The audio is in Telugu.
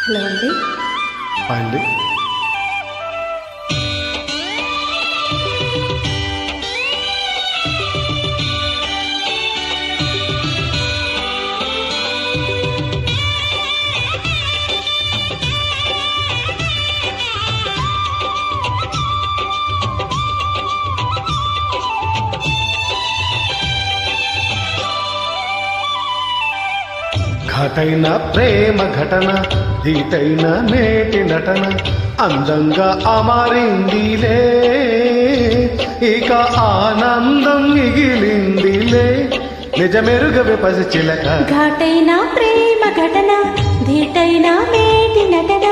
హలో అండి. అండి ఘటైన ప్రేమ ఘటన ధీటైన నేటి నటన అందంగా అమరిందిలే, ఇక ఆనందం మిగిలిందిలే, నిజమెరుగవే పసి చిలక. ఘటైన ప్రేమ ఘటన ధీటైన మేటి నటన